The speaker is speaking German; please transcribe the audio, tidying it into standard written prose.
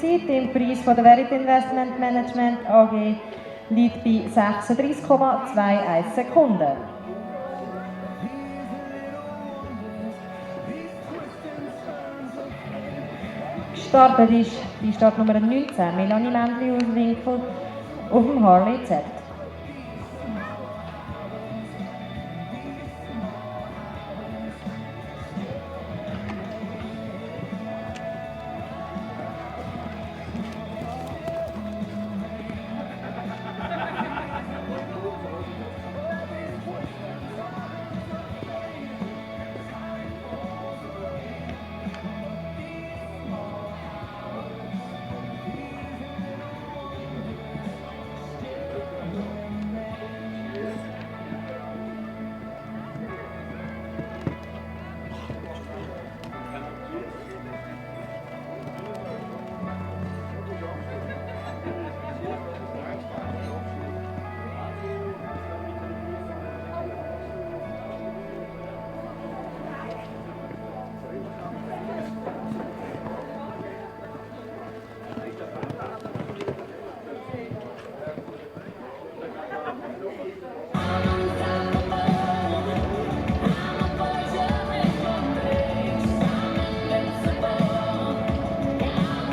Zeit im Preis von der Verit Investment Management AG liegt bei 36,21 Sekunden. Gestartet ist die Startnummer 19, Melanie Mendli aus Winkel, auf dem Harley Z.